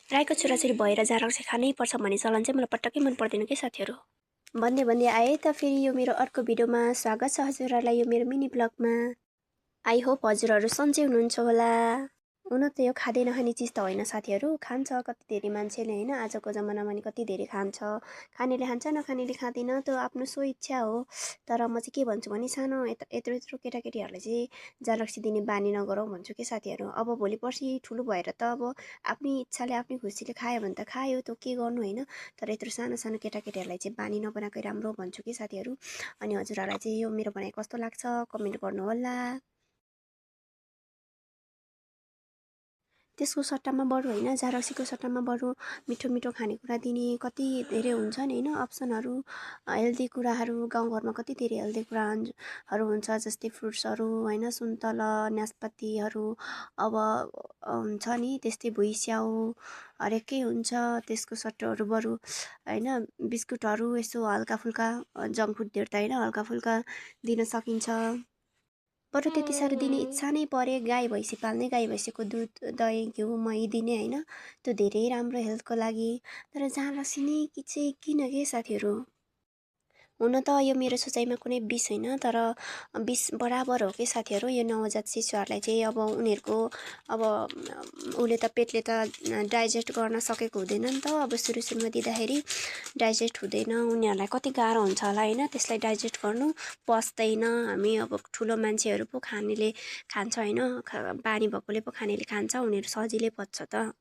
राईको छोराछोरी भएर जहाँ रक्सी खानै पर्छ भन्ने चलन चाहिँ मलाई पटक्कै मन पर्दैन के साथीहरू। भन्दै आए त फेरि यो मेरो अर्को भिडियोमा स्वागत छ हजुरहरूलाई यो मेरो मिनी ब्लगमा। आई होप हजुरहरू सन्चै हुनुहुन्छ होला। हुन त यो खाँदै नखाने चिज त होइन साथीहरू, खान्छ कति धेरै मान्छेले होइन, आजको जमानामा नि कति धेरै खान्छ, खानेले खान्छ नखानेले खाँदैन, त्यो आफ्नो सो इच्छा हो। तर म चाहिँ के भन्छु भने सानो यत्रो यत्रो केटाकेटीहरूलाई चाहिँ जाँड रक्सी दिने बानी नगरौँ भन्छु कि साथीहरू। अब भोलि पर्सि ठुलो भएर त अब आफ्नै इच्छाले आफ्नै खुसीले खायो भने त खायो, त्यो के गर्नु होइन। तर यत्रो सानो सानो केटाकेटीहरूलाई चाहिँ बानी नबनाएकै राम्रो भन्छु कि साथीहरू। अनि हजुरहरूलाई चाहिँ यो मेरो भनाइ कस्तो लाग्छ कमेन्ट गर्नु होला। त्यसको सट्टामा बरु होइन, जाँड रक्सीको सट्टामा बरु मिठो मिठो खानेकुरा दिने कति धेरै हुन्छ नि होइन अप्सनहरू, हेल्दी कुराहरू। गाउँघरमा कति धेरै हेल्दी कुराहरू हुन्छ, जस्तै फ्रुट्सहरू होइन, सुन्तला नास्पातीहरू, अब हुन्छ नि त्यस्तै भुइँस्याउ हरेकै हुन्छ। त्यसको सट्टाहरू बरु होइन बिस्कुटहरू यसो हल्का फुल्का, जङ्क फुडहरू त होइन, हल्का फुल्का दिन सकिन्छ। बरु त्यति साह्रो दिने इच्छा नै परे गाई भैँसी पाल्ने, गाई भैँसीको दुध दही घिउ मही दिने होइन, त्यो धेरै राम्रो हेल्थको लागि। तर जाँड रक्सी नै चाहिँ किन के साथीहरू। हुन त यो मेरो सोचाइमा कुनै विष होइन, तर विष बराबर हो कि साथीहरू। यो नवजात शिशुहरूलाई चाहिँ अब उनीहरूको अब उसले त पेटले त डाइजेस्ट गर्न सकेको हुँदैन नि त। अब सुरुमा दिँदाखेरि डाइजेस्ट हुँदैन, उनीहरूलाई कति गाह्रो हुन्छ होला होइन त्यसलाई डाइजेस्ट गर्नु, पच्दैन। हामी अब ठुलो मान्छेहरू पो खानेले खान्छ होइन, बानी भएकोले पो खानेले खान्छ, उनीहरू सजिलै पच्छ त।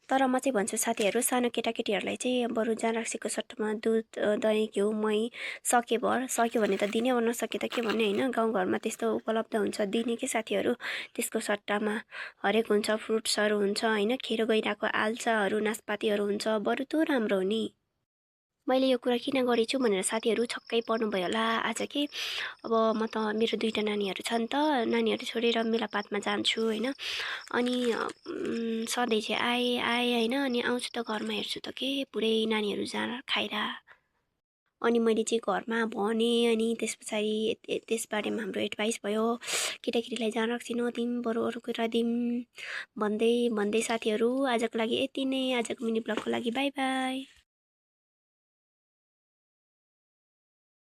तर म चाहिँ भन्छु साथीहरू, सानो केटाकेटीहरूलाई चाहिँ बरु जाँड रक्सीको सट्टामा दुध दही घिउ मही सक्यो भने त दिनै, अब नसके त के भन्ने होइन। गाउँघरमा त्यस्तो उपलब्ध हुन्छ दिने के साथीहरू। त्यसको सट्टामा हरेक हुन्छ, फ्रुट्सहरू हुन्छ होइन, खेरो गइरहेको आल्साहरू नास्पातीहरू हुन्छ, बरु त्यो राम्रो हो नि। मैले यो कुरा किन गरेछु भनेर साथीहरू छक्कै पर्नुभयो होला आज कि। अब म त मेरो दुईवटा नानीहरू छ नि त, नानीहरू छोडेर मेलापातमा जान्छु होइन। अनि सधैँ चाहिँ आएँ होइन, अनि आउँछु त घरमा हेर्छु त के पुरै नानीहरू जाँड खाएर। अनि मैले चाहिँ घरमा भनेँ, अनि त्यस पछाडि त्यसबारेमा हाम्रो एडभाइस भयो, केटाकेटीलाई जाँड रक्सी नदिउँ बरु अरू कुरा दिउँ भन्दै साथीहरू। आजको लागि यति नै, आजको मिनी ब्लगको लागि बाई बाई।